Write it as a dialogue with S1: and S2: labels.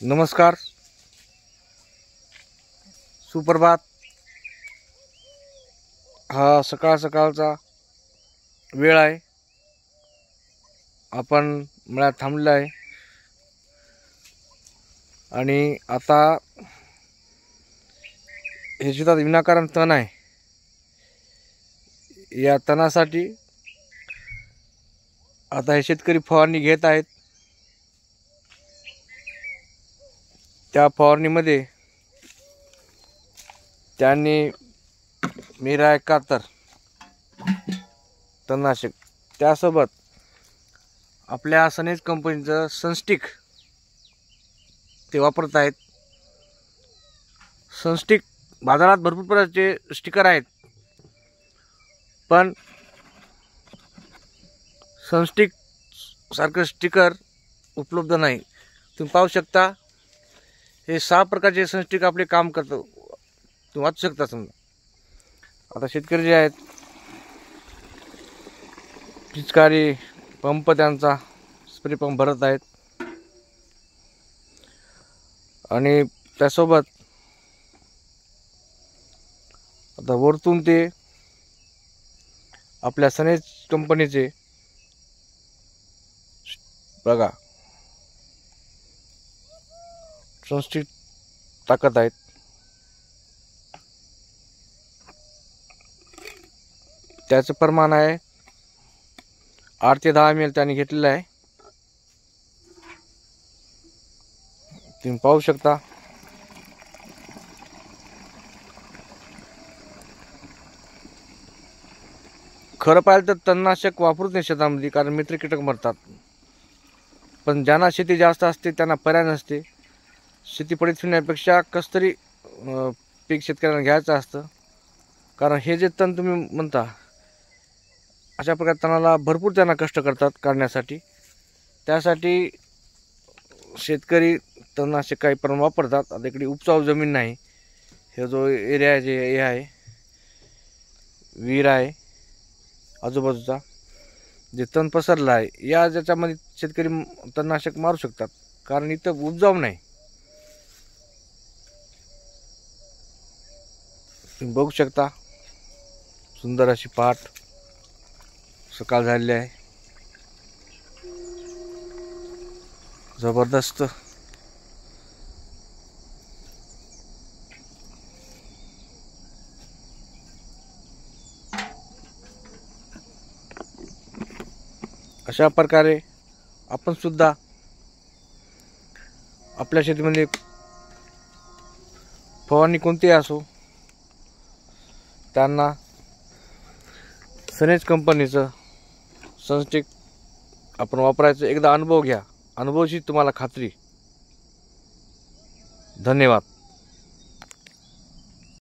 S1: नमस्कार, सुप्रभात। हा सकाळचा वेळ आहे। आपण मळ्यात थांबलो आहे आणि आता हे शेतात विनाकारण तण आहे। या तणासाठी आता हे शेतकरी फवारणी घेत आहेत। त्या फवारणीमध्ये त्यांनी मीरा 71 तणनाशक, त्यासोबत आपल्या सनेज कंपनीचं सनस्टिक ते वापरत आहेत। सनस्टिक बाजारात भरपूर प्रकारचे स्टिकर आहेत, पण सनस्टिक सारखं स्टिकर उपलब्ध नाही। तुम्ही पाहू शकता, हे 6 प्रकारचे सनस्टिक आपले काम करतो, तुम्ही वाचू शकता। समजा आता शेतकरी जे आहेत, पिचकारी पंप त्यांचा स्प्रे पंप भरत आहेत आणि त्यासोबत आता वरतून ते आपल्या सनेज कंपनीचे बघा सनस्टिक टाकत आहेत। त्याचं प्रमाण आहे 8 ते 10 ml त्यांनी घेतलेलं आहे। तुम्ही पाहू शकता। खरं पाहिलं तर तणनाशक वापरूच नाही शेतामध्ये, कारण मित्र कीटक मरतात। पण ज्यांना शेती जास्त असते त्यांना पर्याय नसते। शेती पडीत फिरण्यापेक्षा कसं तरी पीक शेतकऱ्यांना घ्यायचं असतं, कारण हे जे तण तुम्ही म्हणता, अशा प्रकारे तणाला भरपूर त्यांना कष्ट करतात काढण्यासाठी। त्यासाठी शेतकरी तणनाशक काही प्रमाणात वापरतात। आता इकडे उपजाऊ जमीन नाही, हे जो एरिया जे हे आहे, विहीर आहे आजूबाजूचा, जे तण पसरलं आहे, या ज्याच्यामध्ये शेतकरी तणनाशक मारू शकतात, कारण इथं उपजाऊ नाही। तुम्ही बघू शकता, सुंदर अशी पाट सकाळ झालेली आहे, जबरदस्त। अशा प्रकारे आपण सुद्धा आपल्या शेतीमध्ये फवारणी कोणतीही असो, त्यांना सनेज कंपनीचं सनस्टिक आपण वापरायचं। एकदा अनुभव घ्या, अनुभवाची तुम्हाला खात्री। धन्यवाद।